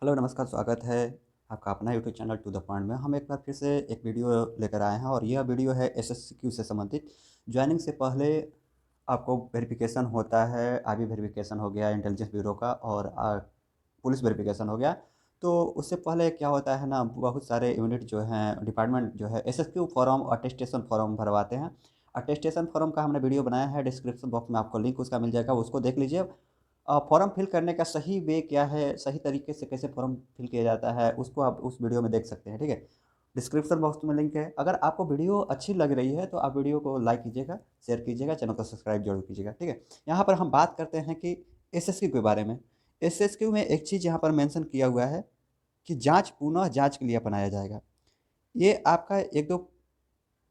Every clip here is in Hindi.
हेलो नमस्कार, स्वागत है आपका अपना YouTube channel to the point में। हम एक बार फिर से एक वीडियो लेकर आए हैं और यह वीडियो है एसएससीक्यू से संबंधित। ज्वाइनिंग से पहले आपको वेरिफिकेशन होता है, आईबी वेरिफिकेशन हो गया इंटेलिजेंस ब्यूरो का, और पुलिस वेरिफिकेशन हो गया। तो उससे पहले क्या होता है ना, बहुत सारे यूनिट जो हैं, डिपार्टमेंट जो है एसएसक्यू फॉर्म अटेस्टेशन फॉर्म भरवाते हैं। अटेस्टेशन फॉर्म का हमने वीडियो बनाया है, डिस्क्रिप्शन बॉक्स में आपको लिंक उसका मिल जाएगा, उसको देख लीजिए। फॉर्म फिल करने का सही वे क्या है, सही तरीके से कैसे फॉर्म फिल किया जाता है, उसको आप उस वीडियो में देख सकते हैं। ठीक है, डिस्क्रिप्शन बॉक्स में लिंक है। अगर आपको वीडियो अच्छी लग रही है तो आप वीडियो को लाइक कीजिएगा, शेयर कीजिएगा, चैनल को सब्सक्राइब जरूर कीजिएगा। ठीक है, यहाँ पर हम बात करते हैं कि एसएसक्यू के बारे में। एसएसक्यू में एक चीज़ यहाँ पर मेंशन किया हुआ है कि जांच पुनः जांच के लिए अपनाया जाएगा। ये आपका एक दो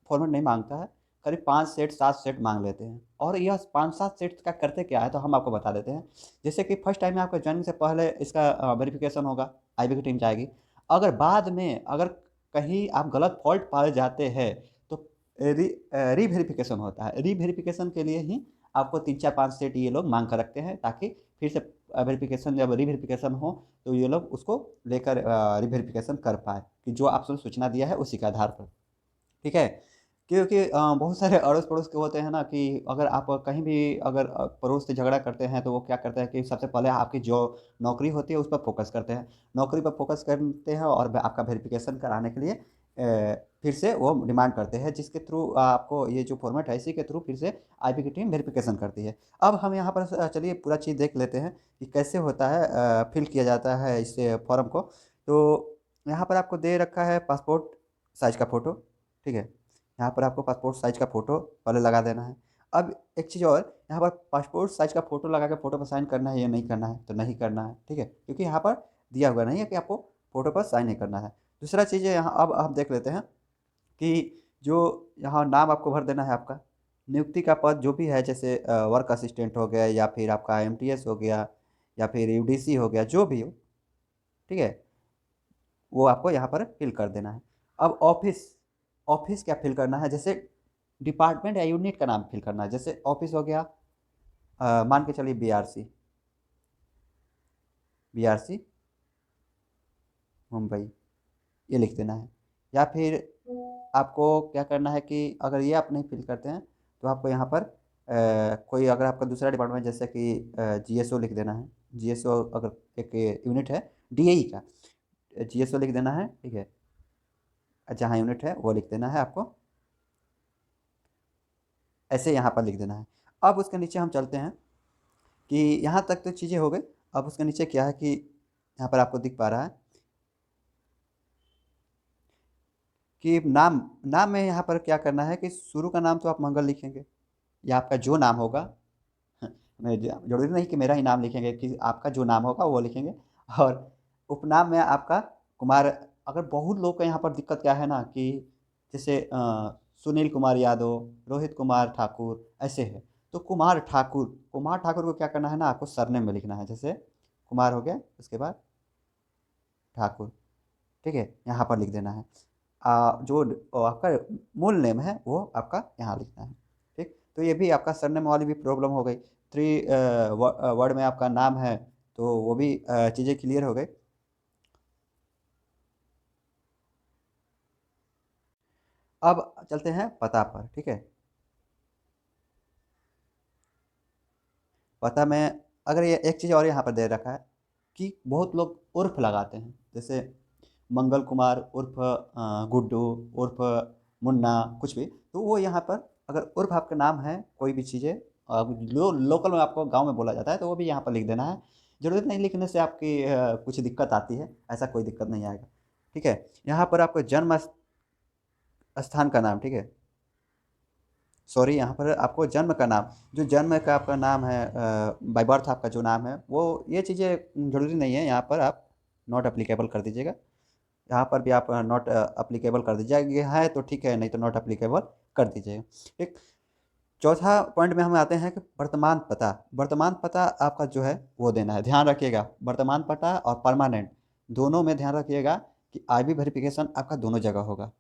फॉर्मेट नहीं मांगता है, करीब 5 सेट 7 सेट मांग लेते हैं। और यह 5-7 सेट का करते क्या है, तो हम आपको बता देते हैं। जैसे कि फर्स्ट टाइम में आपका ज्वाइनिंग से पहले इसका वेरिफिकेशन होगा, आईबी की टीम जाएगी। अगर बाद में अगर कहीं आप गलत फॉल्ट पाए जाते हैं तो री वेरिफिकेशन होता है। री वेरिफिकेशन के लिए ही आपको 3-4-5 सेट ये लोग मांग कर रखते हैं, ताकि फिर से वेरिफिकेशन, जब री वेरिफिकेशन हो तो ये लोग उसको लेकर री वेरिफिकेशन कर पाए कि जो आपने सूचना दिया है उसी के आधार पर। ठीक है, क्योंकि बहुत सारे अड़ोस-पड़ोस के होते हैं ना, कि अगर आप कहीं भी अगर पड़ोस से झगड़ा करते हैं तो वो क्या करते हैं कि सबसे पहले आपकी जो नौकरी होती है उस पर फ़ोकस करते हैं। नौकरी पर फ़ोकस करते हैं और ब आपका वेरिफ़िकेशन कराने के लिए फिर से वो डिमांड करते हैं, जिसके थ्रू आपको ये जो फ़ॉर्मेट है इसी के थ्रू फिर से आईबी की टीम वेरिफ़िकेशन करती है। अब हम यहाँ पर चलिए पूरा चीज़ देख लेते हैं कि कैसे होता है, फ़िल किया जाता है इस फ़ॉर्म को। तो यहाँ पर आपको दे रखा है पासपोर्ट साइज़ का फ़ोटो। ठीक है, यहाँ पर आपको पासपोर्ट साइज़ का फ़ोटो पहले लगा देना है। अब एक चीज़ और, यहाँ पर पासपोर्ट साइज़ का फ़ोटो लगा के फ़ोटो पर साइन करना है या नहीं करना है? तो नहीं करना है, ठीक है? क्योंकि यहाँ पर दिया हुआ नहीं है कि आपको फ़ोटो पर साइन नहीं करना है। दूसरा चीज़ है, यहाँ अब हम देख लेते हैं कि जो यहाँ नाम आपको भर देना है आपका। नियुक्ति का पद जो भी है, जैसे वर्क असिस्टेंट हो गया, या फिर आपका एमटीएस हो गया, या फिर यूडीसी हो गया, जो भी हो, ठीक है? वो आपको यहाँ पर फ़िल कर देना है। अब ऑफ़िस, ऑफ़िस क्या फ़िल करना है, जैसे डिपार्टमेंट या यूनिट का नाम फ़िल करना है। जैसे ऑफ़िस हो गया, मान के चलिए बीआरसी, बीआरसी मुंबई, ये लिख देना है। या फिर आपको क्या करना है कि अगर ये आप नहीं फ़िल करते हैं तो आपको यहाँ पर कोई अगर आपका दूसरा डिपार्टमेंट, जैसे कि जीएसओ लिख देना है। जीएसओ अगर एक यूनिट है डीएई का, जीएसओ लिख देना है। ठीक है, जहाँ यूनिट है वो लिख देना है आपको, ऐसे यहाँ पर लिख देना है। अब उसके नीचे हम चलते हैं कि यहाँ तक तो चीज़ें हो गई। अब उसके नीचे क्या है कि यहाँ पर आपको दिख पा रहा है कि नाम, नाम में यहाँ पर क्या करना है कि शुरू का नाम तो आप मंगल लिखेंगे, या आपका जो नाम होगा। मैं ज़रूरी नहीं कि मेरा ही नाम लिखेंगे, कि आपका जो नाम होगा वो लिखेंगे। और उपनाम में आपका कुमार। अगर बहुत लोग का यहाँ पर दिक्कत क्या है ना, कि जैसे सुनील कुमार यादव, रोहित कुमार ठाकुर, ऐसे है। तो कुमार ठाकुर, कुमार ठाकुर को क्या करना है ना, आपको सरनेम में लिखना है। जैसे कुमार हो गया, उसके बाद ठाकुर, ठीक है, यहाँ पर लिख देना है। जो आपका मूल नेम है वो आपका यहाँ लिखना है। ठीक, तो ये भी आपका सरनेम वाली भी प्रॉब्लम हो गई। थ्री वर्ड में आपका नाम है, तो वो भी चीज़ें क्लियर हो गई। अब चलते हैं पता पर। ठीक है, पता में अगर ये एक चीज़ और यहाँ पर दे रखा है कि बहुत लोग उर्फ लगाते हैं। जैसे मंगल कुमार उर्फ गुड्डू उर्फ मुन्ना, कुछ भी। तो वो यहाँ पर अगर उर्फ आपका नाम है, कोई भी चीज़ें जो लोकल में आपको गांव में बोला जाता है, तो वो भी यहाँ पर लिख देना है। ज़रूरत नहीं लिखने से आपकी कुछ दिक्कत आती है, ऐसा कोई दिक्कत नहीं आएगा। ठीक है, यहाँ पर आपको जन्म स्थान का नाम, ठीक है, सॉरी, यहाँ पर आपको जन्म का नाम, जो जन्म का आपका नाम है, बाय बर्थ आपका जो नाम है वो, ये चीज़ें ज़रूरी नहीं है। यहाँ पर आप नॉट अप्लीकेबल कर दीजिएगा। यहाँ पर भी आप नॉट अप्लीकेबल कर दीजिएगा। ये है तो ठीक है, नहीं तो नॉट अप्लीकेबल कर दीजिएगा। ठीक, चौथा पॉइंट में हम आते हैं कि वर्तमान पता। वर्तमान पता आपका जो है वो देना है। ध्यान रखिएगा, वर्तमान पता और परमानेंट दोनों में ध्यान रखिएगा कि आईबी वेरिफिकेशन आपका दोनों जगह होगा।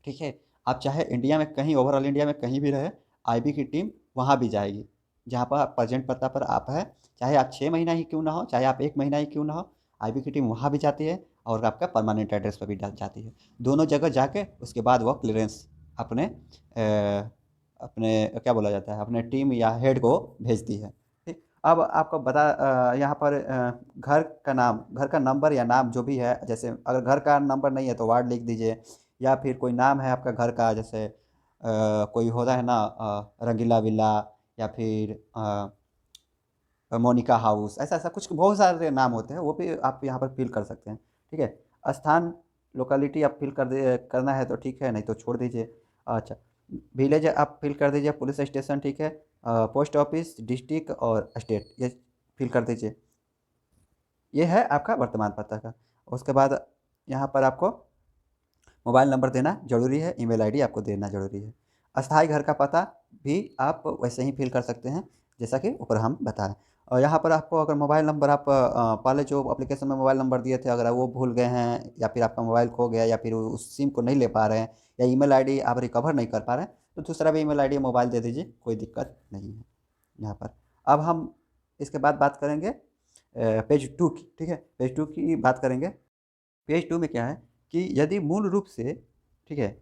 ठीक है, आप चाहे इंडिया में कहीं, ओवरऑल इंडिया में कहीं भी रहे, आईबी की टीम वहाँ भी जाएगी जहाँ पर प्रेजेंट पता पर आप है। चाहे आप 6 महीना ही क्यों ना हो, चाहे आप 1 महीना ही क्यों ना हो, आईबी की टीम वहाँ भी जाती है और आपका परमानेंट एड्रेस पर भी जाती है। दोनों जगह जाके उसके बाद वो क्लियरेंस अपने अपने क्या बोला जाता है, अपने टीम या हेड को भेजती है। ठीक, अब आपको यहाँ पर घर का नंबर या नाम जो भी है, जैसे अगर घर का नंबर नहीं है तो वार्ड लिख दीजिए, या फिर कोई नाम है आपका घर का, जैसे कोई होता है ना, रंगीला विला, या फिर मोनिका हाउस, ऐसा ऐसा कुछ बहुत सारे नाम होते हैं, वो भी आप यहाँ पर फिल कर सकते हैं। ठीक है, स्थान लोकेलिटी आप फिल करना है तो ठीक है, नहीं तो छोड़ दीजिए। अच्छा, विलेज आप फिल कर दीजिए, पुलिस स्टेशन, ठीक है, पोस्ट ऑफिस, डिस्ट्रिक्ट और स्टेट, ये फिल कर दीजिए। ये है आपका वर्तमान पता का। उसके बाद यहाँ पर आपको मोबाइल नंबर देना ज़रूरी है, ईमेल आईडी आपको देना ज़रूरी है। अस्थायी घर का पता भी आप वैसे ही फिल कर सकते हैं जैसा कि ऊपर हम बताएं। और यहाँ पर आपको अगर मोबाइल नंबर आप पहले जो एप्लीकेशन में मोबाइल नंबर दिए थे, अगर वो भूल गए हैं या फिर आपका मोबाइल खो गया या फिर उस सिम को नहीं ले पा रहे हैं या ईमेल आईडी आप रिकवर नहीं कर पा रहे हैं, तो दूसरा भी ईमेल आईडी मोबाइल दे दीजिए, कोई दिक्कत नहीं है यहाँ पर। अब हम इसके बाद बात करेंगे पेज 2 की। ठीक है, पेज 2 की बात करेंगे। पेज 2 में क्या है कि यदि मूल रूप से, ठीक है,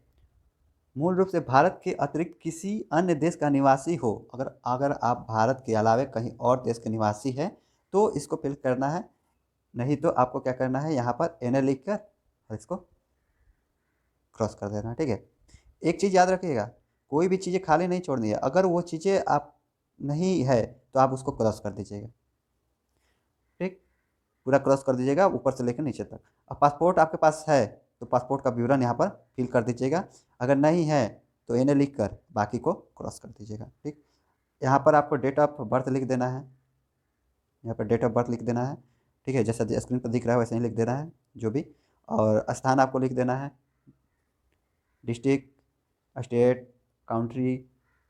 मूल रूप से भारत के अतिरिक्त किसी अन्य देश का निवासी हो, अगर अगर आप भारत के अलावा कहीं और देश के निवासी हैं तो इसको फिल करना है, नहीं तो आपको क्या करना है, यहाँ पर एन लिख कर और इसको क्रॉस कर देना है। ठीक है, एक चीज़ याद रखिएगा, कोई भी चीज़ें खाली नहीं छोड़नी है, अगर वो चीज़ें आप नहीं है तो आप उसको क्रॉस कर दीजिएगा। ठीक, पूरा क्रॉस कर दीजिएगा ऊपर से लेकर नीचे तक। अब पासपोर्ट आपके पास है तो पासपोर्ट का विवरण यहाँ पर फिल कर दीजिएगा, अगर नहीं है तो इन्हें लिख कर बाकी को क्रॉस कर दीजिएगा। ठीक, यहाँ पर आपको डेट ऑफ बर्थ लिख देना है, यहाँ पर डेट ऑफ बर्थ लिख देना है। ठीक है, जैसा स्क्रीन पर दिख रहा है वैसे ही लिख देना है जो भी, और स्थान आपको लिख देना है, डिस्ट्रिक्ट, स्टेट, काउंट्री,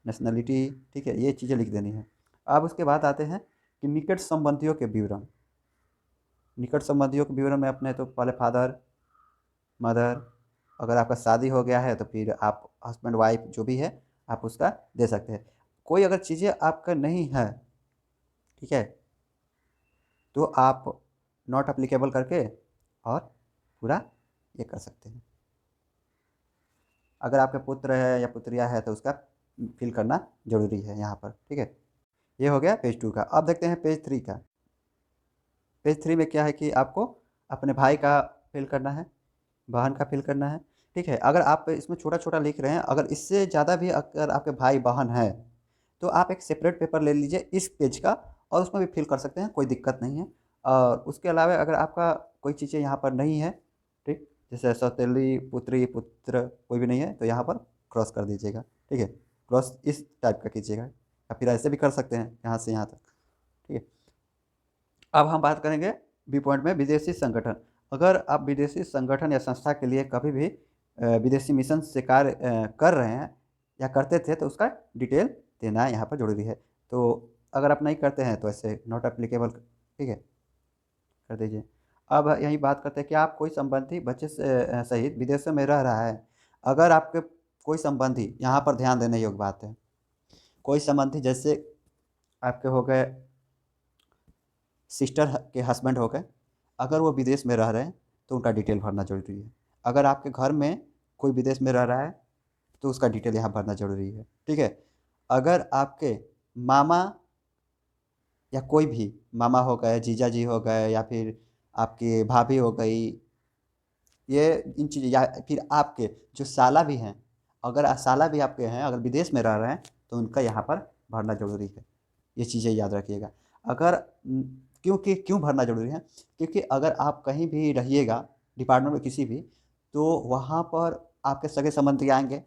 नेशनलिटी। ठीक है, ये चीज़ें लिख देनी है। अब उसके बाद आते हैं कि निकट संबंधियों के विवरण। निकट संबंधियों के विवरण में अपने तो पहले फादर, मदर, अगर आपका शादी हो गया है तो फिर आप हस्बैंड वाइफ जो भी है आप उसका दे सकते हैं। कोई अगर चीज़ें आपका नहीं है, ठीक है, तो आप नॉट अप्लीकेबल करके और पूरा ये कर सकते हैं। अगर आपके पुत्र है या पुत्रिया है तो उसका फिल करना ज़रूरी है यहाँ पर। ठीक है, ये हो गया पेज 2 का। अब देखते हैं पेज 3 का। पेज 3 में क्या है कि आपको अपने भाई का फिल करना है, बहन का फिल करना है। ठीक है, अगर आप इसमें छोटा छोटा लिख रहे हैं, अगर इससे ज़्यादा भी अगर आपके भाई बहन है तो आप एक सेपरेट पेपर ले लीजिए इस पेज का और उसमें भी फिल कर सकते हैं, कोई दिक्कत नहीं है। और उसके अलावा अगर आपका कोई चीज़ें यहाँ पर नहीं है, ठीक, जैसे सौतेली पुत्री पुत्र कोई भी नहीं है तो यहाँ पर क्रॉस कर दीजिएगा। ठीक है, क्रॉस इस टाइप का कीजिएगा, या फिर ऐसे भी कर सकते हैं यहाँ से यहाँ तक। ठीक है, अब हम बात करेंगे बी पॉइंट में विदेशी संगठन। अगर आप विदेशी संगठन या संस्था के लिए कभी भी विदेशी मिशन से कार्य कर रहे हैं या करते थे तो उसका डिटेल देना यहाँ पर ज़रूरी है। तो अगर आप नहीं करते हैं तो ऐसे नॉट एप्लीकेबल, ठीक है, कर दीजिए। अब यही बात करते हैं कि आप कोई संबंधी बच्चे सहित विदेशों में रह रहा है। अगर आपके कोई संबंधी, यहाँ पर ध्यान देने योग्य बात है, कोई संबंधी जैसे आपके हो गए सिस्टर के हस्बैंड हो गए, अगर वो विदेश में रह रहे हैं तो उनका डिटेल भरना ज़रूरी है। अगर आपके घर में कोई विदेश में रह रहा है तो उसका डिटेल यहाँ भरना ज़रूरी है। ठीक है, अगर आपके मामा या कोई भी मामा हो गए, जीजा जी हो गए, या फिर आपकी भाभी हो गई, ये इन चीज़, या फिर आपके जो साला भी हैं, अगर साला भी आपके हैं अगर विदेश में रह रहे हैं तो उनका यहाँ पर भरना ज़रूरी है। ये चीज़ें याद रखिएगा। अगर क्योंकि क्यों भरना ज़रूरी है, क्योंकि अगर आप कहीं भी रहिएगा डिपार्टमेंट में किसी भी, तो वहाँ पर आपके सगे संबंधी आएंगे।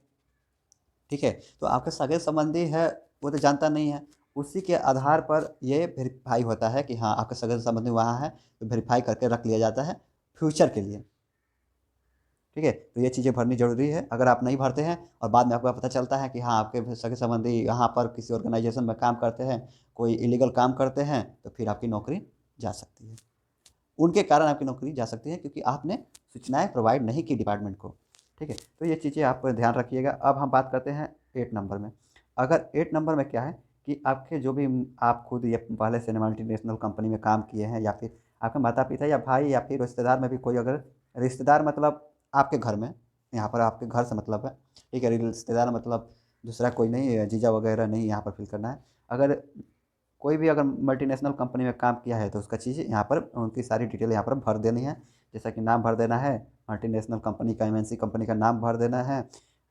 ठीक है, तो आपके सगे संबंधी है वो तो जानता नहीं है, उसी के आधार पर ये वेरीफाई होता है कि हाँ आपके सगे संबंधी वहाँ है, तो वेरीफाई करके रख लिया जाता है फ्यूचर के लिए। ठीक है, तो ये चीज़ें भरनी ज़रूरी है। अगर आप नहीं भरते हैं और बाद में आपको पता चलता है कि हाँ आपके सगे संबंधी यहाँ पर किसी ऑर्गेनाइजेशन में काम करते हैं, कोई इलीगल काम करते हैं, तो फिर आपकी नौकरी जा सकती है। उनके कारण आपकी नौकरी जा सकती है क्योंकि आपने सूचनाएं प्रोवाइड नहीं की डिपार्टमेंट को। ठीक है, तो ये चीज़ें आप ध्यान रखिएगा। अब हम बात करते हैं 8 नंबर में। अगर 8 नंबर में क्या है कि आपके जो भी आप खुद या पहले से मल्टीनेशनल कंपनी में काम किए हैं या फिर आपके माता पिता या भाई या फिर रिश्तेदार में भी कोई अगर रिश्तेदार मतलब आपके घर में, यहाँ पर आपके घर से मतलब है, ठीक है। रिश्तेदार मतलब दूसरा कोई नहीं है, जीजा वगैरह नहीं यहाँ पर फिल करना है। अगर कोई भी अगर मल्टीनेशनल कंपनी में काम किया है तो उसका चीज़ यहाँ पर उनकी सारी डिटेल यहाँ पर भर देनी है। जैसा कि नाम भर देना है, मल्टीनेशनल कंपनी का, एमएनसी कंपनी का नाम भर देना है,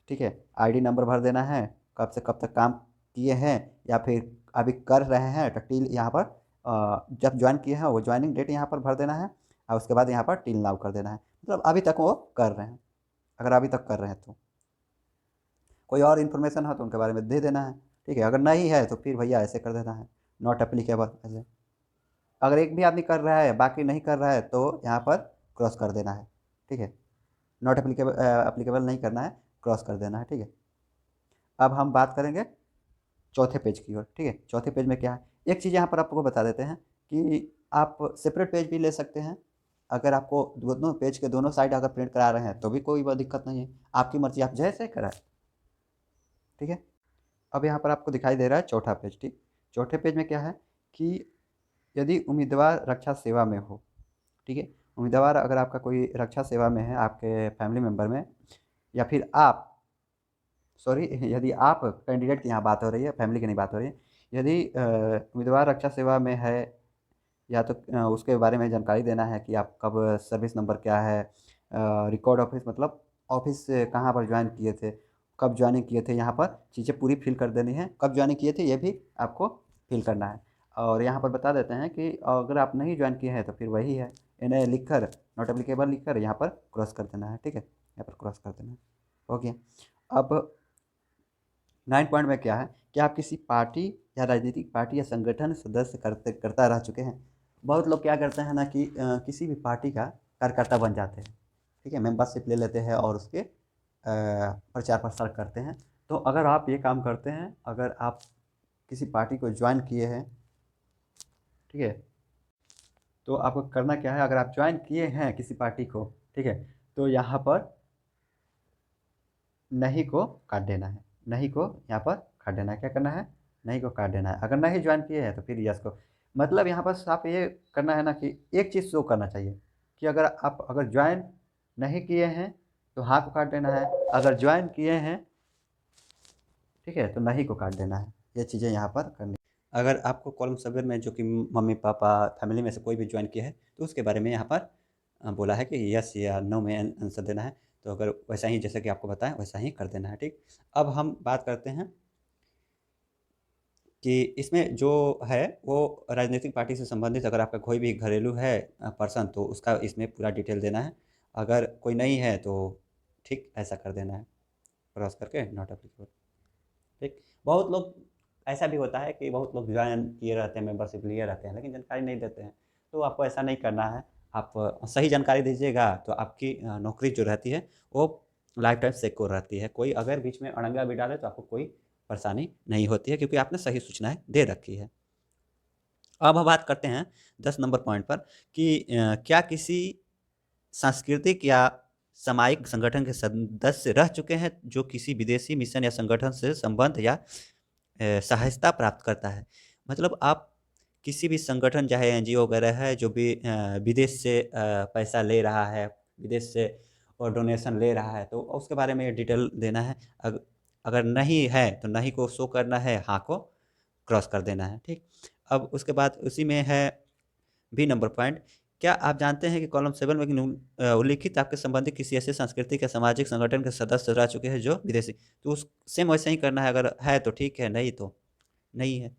ठीक है। आईडी नंबर भर देना है, कब से कब तक काम किए हैं या फिर अभी कर रहे हैं, तो टिल यहाँ पर जब ज्वाइन किए हैं वो ज्वाइनिंग डेट यहाँ पर भर देना है, और उसके बाद यहाँ पर टिल नाउ कर देना है, मतलब अभी तक वो कर रहे हैं। अगर अभी तक कर रहे हैं तो कोई और इन्फॉर्मेशन है तो उनके बारे में दे देना है, ठीक है। अगर नहीं है तो फिर भैया ऐसे कर देना है, नॉट एप्लीकेबल ऐसे। अगर एक भी आदमी कर रहा है बाकी नहीं कर रहा है तो यहाँ पर क्रॉस कर देना है, ठीक है। नॉट एप्लीकेबल एप्लीकेबल नहीं करना है, क्रॉस कर देना है, ठीक है। अब हम बात करेंगे चौथे पेज की ओर, ठीक है। चौथे पेज में क्या है, एक चीज़ यहाँ पर आपको बता देते हैं कि आप सेपरेट पेज भी ले सकते हैं। अगर आपको दोनों पेज के दोनों साइड अगर प्रिंट करा रहे हैं तो भी कोई दिक्कत नहीं है, आपकी मर्जी, आप जैसे कराएं, ठीक है। अब यहाँ पर आपको दिखाई दे रहा है चौथा पेज, ठीक। चौथे पेज में क्या है कि यदि उम्मीदवार रक्षा सेवा में हो, ठीक है। उम्मीदवार अगर आपका कोई रक्षा सेवा में है आपके फैमिली मेम्बर में, या फिर आप, सॉरी, यदि आप कैंडिडेट की यहाँ बात हो रही है, फैमिली की नहीं बात हो रही है। यदि उम्मीदवार रक्षा सेवा में है, या तो उसके बारे में जानकारी देना है कि आप कब, सर्विस नंबर क्या है, रिकॉर्ड ऑफिस मतलब ऑफिस से कहाँ पर ज्वाइन किए थे, कब ज्वाइनिंग किए थे, यहाँ पर चीज़ें पूरी फिल कर देनी है। कब ज्वाइनिंग किए थे ये भी आपको फिल करना है। और यहाँ पर बता देते हैं कि अगर आप नहीं ज्वाइन किए हैं तो फिर वही है, इन्हें लिख कर, नॉट एप्लीकेबल लिख कर यहाँ पर क्रॉस कर देना है, ठीक है। यहाँ पर क्रॉस कर देना है, हो गया। अब 9 पॉइंट में क्या है कि आप किसी पार्टी या राजनीतिक पार्टी या संगठन सदस्य करता रह चुके हैं। बहुत लोग क्या करते हैं ना कि किसी भी पार्टी का कार्यकर्ता बन जाते हैं, ठीक है, मेंबरशिप ले लेते हैं और उसके प्रचार प्रसार करते हैं। तो अगर आप ये काम करते हैं, अगर आप किसी पार्टी को ज्वाइन किए हैं, ठीक है, तो आपको करना क्या है, अगर आप ज्वाइन किए हैं किसी पार्टी को, ठीक है, तो यहाँ पर नहीं को काट देना है, नहीं को यहाँ पर काट देना है। क्या करना है, नहीं को काट देना है। अगर नहीं ज्वाइन किए हैं तो फिर यस को, मतलब यहाँ पर आप ये करना है ना कि एक चीज़ शो करना चाहिए कि अगर आप अगर ज्वाइन नहीं किए हैं तो हाँ को काट देना है, अगर ज्वाइन किए हैं, ठीक है, तो नहीं को काट देना है। ये चीज़ें यहाँ पर करनी। अगर आपको कॉलम 7 में जो कि मम्मी पापा फैमिली में से कोई भी ज्वाइन किया है तो उसके बारे में यहाँ पर बोला है कि यस या नो में आंसर देना है। तो अगर वैसा ही जैसा कि आपको बताया वैसा ही कर देना है, ठीक। अब हम बात करते हैं कि इसमें जो है वो राजनीतिक पार्टी से संबंधित अगर आपका कोई भी घरेलू है पर्सन तो उसका इसमें पूरा डिटेल देना है। अगर कोई नहीं है तो ठीक ऐसा कर देना है, क्रॉस करके नॉट एप्लीकेबल, ठीक। बहुत लोग, ऐसा भी होता है कि बहुत लोग ज्वाइन किए रहते हैं, मेंबरशिप लिए रहते हैं, लेकिन जानकारी नहीं देते हैं। तो आपको ऐसा नहीं करना है, आप सही जानकारी दीजिएगा तो आपकी नौकरी जो रहती है वो लाइफ टाइम सिक्योर रहती है। कोई अगर बीच में अड़ंगा भी डाले तो आपको कोई परेशानी नहीं होती है, क्योंकि आपने सही सूचनाएं दे रखी है। अब हम बात करते हैं 10 नंबर पॉइंट पर कि क्या किसी सांस्कृतिक या सामाजिक संगठन के सदस्य रह चुके हैं जो किसी विदेशी मिशन या संगठन से संबंध या सहायता प्राप्त करता है। मतलब आप किसी भी संगठन चाहे एनजीओ वगैरह है जो भी विदेश से पैसा ले रहा है, विदेश से और डोनेशन ले रहा है, तो उसके बारे में डिटेल देना है। अगर नहीं है तो नहीं को शो करना है, हाँ को क्रॉस कर देना है, ठीक। अब उसके बाद उसी में है बी नंबर पॉइंट, क्या आप जानते हैं कि कॉलम 7 में उल्लिखित आपके संबंधित किसी ऐसे सांस्कृतिक या सामाजिक संगठन के सदस्य रह चुके हैं जो विदेशी, तो उस सेम वैसे ही करना है, अगर है तो ठीक है, नहीं तो नहीं है।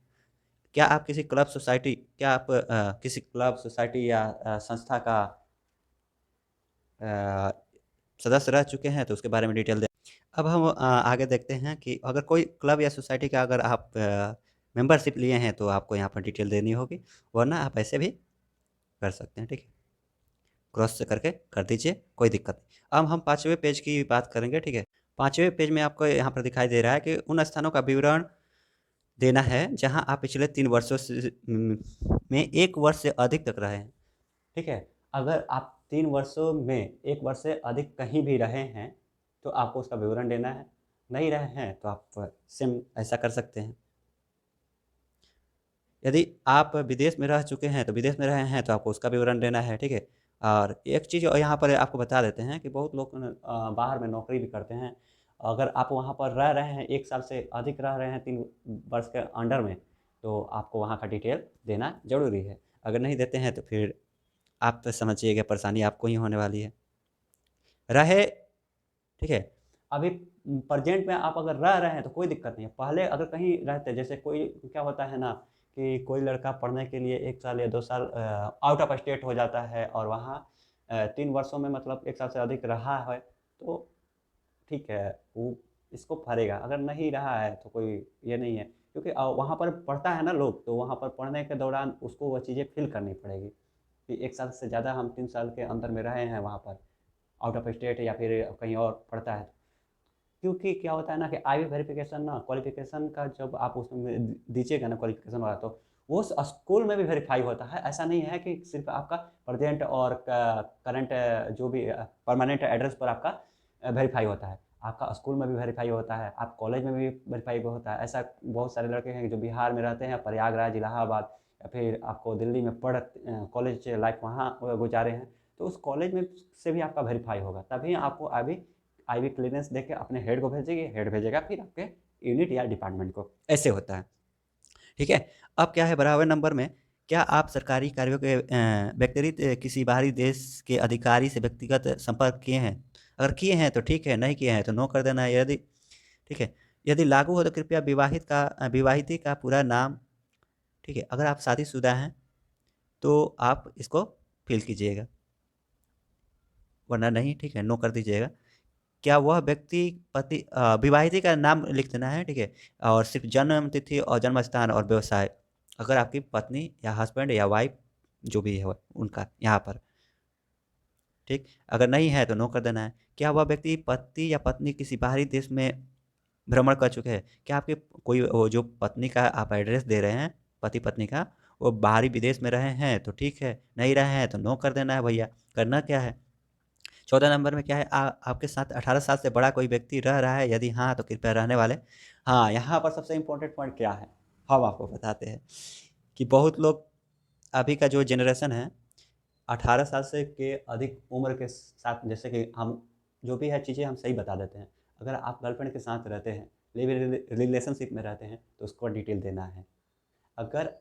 क्या आप किसी क्लब सोसाइटी, क्या आप किसी क्लब सोसाइटी या संस्था का सदस्य रह चुके हैं तो उसके बारे में डिटेल दें। अब हम आगे देखते हैं कि अगर कोई क्लब या सोसाइटी का अगर आप मेंबरशिप लिए हैं तो आपको यहाँ पर डिटेल देनी होगी, वरना आप ऐसे भी कर सकते हैं, ठीक है। क्रॉस से करके कर दीजिए, कोई दिक्कत नहीं। अब हम 5वें पेज की बात करेंगे, ठीक है। 5वें पेज में आपको यहाँ पर दिखाई दे रहा है कि उन स्थानों का विवरण देना है जहाँ आप पिछले 3 वर्षों से में 1 वर्ष से अधिक तक रहे हैं, ठीक है। अगर आप 3 वर्षों में 1 वर्ष से अधिक कहीं भी रहे हैं तो आपको उसका विवरण देना है। नहीं रहे हैं तो आप सेम ऐसा कर सकते हैं। यदि आप विदेश में रह चुके हैं तो विदेश में रहे हैं तो आपको उसका विवरण देना है, ठीक है। और एक चीज़ यहाँ पर आपको बता देते हैं कि बहुत लोग बाहर में नौकरी भी करते हैं। अगर आप वहाँ पर रह रहे हैं 1 साल से अधिक रह रहे हैं 3 वर्ष के अंडर में, तो आपको वहाँ का डिटेल देना ज़रूरी है। अगर नहीं देते हैं तो फिर आप तो समझिए कि परेशानी आपको ही होने वाली है। रहे ठीक है। अभी प्रेजेंट में आप अगर रह रहे हैं तो कोई दिक्कत नहीं है। पहले अगर कहीं रहते, जैसे कोई क्या होता है ना कि कोई लड़का पढ़ने के लिए 1 साल या 2 साल आउट ऑफ स्टेट हो जाता है और वहाँ 3 वर्षों में मतलब 1 साल से अधिक रहा है, तो ठीक है, वो इसको फरेगा। अगर नहीं रहा है तो कोई ये नहीं है, क्योंकि वहाँ पर पढ़ता है ना लोग, तो वहाँ पर पढ़ने के दौरान उसको वो चीज़ें फ़ील करनी पड़ेगी कि 1 साल से ज़्यादा हम 3 साल के अंदर में रहे हैं वहाँ पर, आउट ऑफ स्टेट या फिर कहीं और पढ़ता है। क्योंकि क्या होता है ना कि आईवी वेरिफिकेशन ना, क्वालिफिकेशन का जब आप उसमें दीजिएगा ना क्वालिफिकेशन वाला, तो वो स्कूल में भी वेरीफाई होता है। ऐसा नहीं है कि सिर्फ आपका प्रेजेंट और करंट जो भी परमानेंट एड्रेस पर आपका वेरीफाई होता है, आपका स्कूल में भी वेरीफाई होता है, आप कॉलेज में भी वेरीफाई होता है। ऐसा बहुत सारे लड़के हैं जो बिहार में रहते हैं, प्रयागराज, इलाहाबाद या फिर आपको दिल्ली में पढ़ कॉलेज लाइफ वहाँ गुजारे हैं, तो उस कॉलेज में से भी आपका वेरीफाई होगा, तभी आपको अभी आईवी क्लियरेंस देके अपने हेड को भेजेंगे, हेड भेजेगा फिर आपके यूनिट या डिपार्टमेंट को। ऐसे होता है, ठीक है। अब क्या है बराबर नंबर में, क्या आप सरकारी कार्यों के व्यतिरिक्त किसी बाहरी देश के अधिकारी से व्यक्तिगत संपर्क किए हैं? अगर किए हैं तो ठीक है, नहीं किए हैं तो नो कर देना है। यदि ठीक है, यदि लागू हो तो कृपया विवाहिती का पूरा नाम, ठीक है। अगर आप शादीशुदा हैं तो आप इसको फिल कीजिएगा, वरना नहीं, ठीक है, नो कर दीजिएगा। क्या वह व्यक्ति विवाहिता का नाम लिख देना है, ठीक है। और सिर्फ जन्म तिथि और जन्म स्थान और व्यवसाय, अगर आपकी पत्नी या हस्बैंड या वाइफ जो भी है उनका यहाँ पर, ठीक। अगर नहीं है तो नो कर देना है। क्या वह व्यक्ति पति या पत्नी किसी बाहरी देश में भ्रमण कर चुके हैं? क्या आपके कोई वो जो पत्नी का आप एड्रेस दे रहे हैं, पति पत्नी का, वो बाहरी विदेश में रहे हैं तो ठीक है, नहीं रहे हैं तो नो कर देना है भैया। करना क्या है, 14 नंबर में क्या है, आपके साथ 18 साल से बड़ा कोई व्यक्ति रह रहा है? यदि हाँ, तो कृपया रहने वाले, हाँ, यहाँ पर सबसे इम्पोर्टेंट पॉइंट क्या है, हम आपको बताते हैं कि बहुत लोग अभी का जो जनरेशन है 18 साल से के अधिक उम्र के साथ, जैसे कि हम जो भी है चीज़ें हम सही बता देते हैं। अगर आप गर्लफ्रेंड के साथ रहते हैं, लिव इन रिलेशनशिप में रहते हैं, तो उसको डिटेल देना है। अगर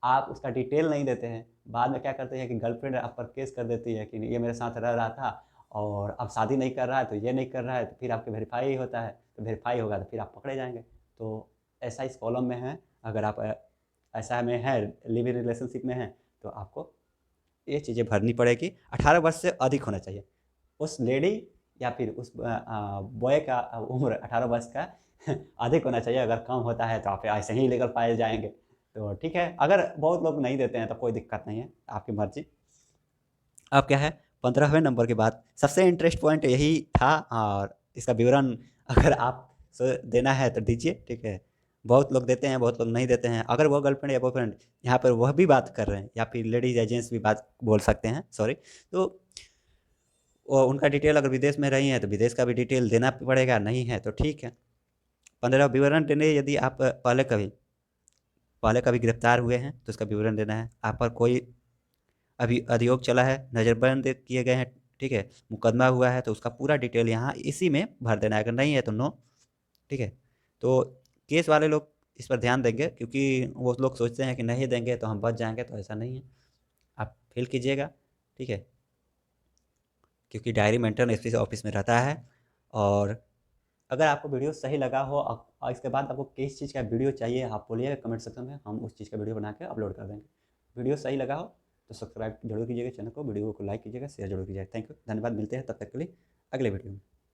आप उसका डिटेल नहीं देते हैं, बाद में क्या करते हैं कि गर्लफ्रेंड आप पर केस कर देती है कि ये मेरे साथ रह रहा था और अब शादी नहीं कर रहा है, तो ये नहीं कर रहा है, तो फिर आपके वेरीफाई होता है, तो वेरीफाई होगा तो फिर आप पकड़े जाएंगे। तो ऐसा इस कॉलम में है। अगर आप ऐसा में है, लिव इन रिलेशनशिप में है, तो आपको ये चीज़ें भरनी पड़ेगी। 18 वर्ष से अधिक होना चाहिए उस लेडी या फिर उस बॉय का उम्र 18 वर्ष का अधिक होना चाहिए। अगर कम होता है तो आप ऐसे ही इलीगल पाए जाएंगे। तो ठीक है, अगर बहुत लोग नहीं देते हैं तो कोई दिक्कत नहीं है, आपकी मर्जी। अब क्या है 15वें नंबर के बाद सबसे इंटरेस्ट पॉइंट यही था, और इसका विवरण अगर आप देना है तो दीजिए, ठीक है। बहुत लोग देते हैं, बहुत लोग नहीं देते हैं। अगर वो गर्लफ्रेंड या बॉयफ्रेंड यहाँ पर वह भी बात कर रहे हैं, या फिर लेडीज या जेंट्स भी बात बोल सकते हैं, सॉरी, तो उनका डिटेल अगर विदेश में रही है तो विदेश का भी डिटेल देना पड़ेगा, नहीं है तो ठीक है। 15 विवरण देने, यदि आप पहले कभी गिरफ्तार हुए हैं तो उसका विवरण देना है। आप पर कोई अभी अभियोग चला है, नज़रबंद किए गए हैं, ठीक है, मुकदमा हुआ है, तो उसका पूरा डिटेल यहाँ इसी में भर देना है। अगर नहीं है तो नो, ठीक है। तो केस वाले लोग इस पर ध्यान देंगे, क्योंकि वो लोग सोचते हैं कि नहीं देंगे तो हम बच जाएंगे, तो ऐसा नहीं है। आप फिल कीजिएगा, ठीक है, क्योंकि डायरी मेंटेन एसपी ऑफिस में रहता है। और अगर आपको वीडियो सही लगा हो और इसके बाद आपको किस चीज़ का वीडियो चाहिए, आप बोलिएगा कमेंट सेक्शन में, हम उस चीज़ का वीडियो बना के अपलोड कर देंगे। वीडियो सही लगा हो तो सब्सक्राइब जरूर कीजिएगा चैनल को, वीडियो को लाइक कीजिएगा, शेयर जरूर कीजिएगा। थैंक यू, धन्यवाद। मिलते हैं तब तक के लिए अगले वीडियो में।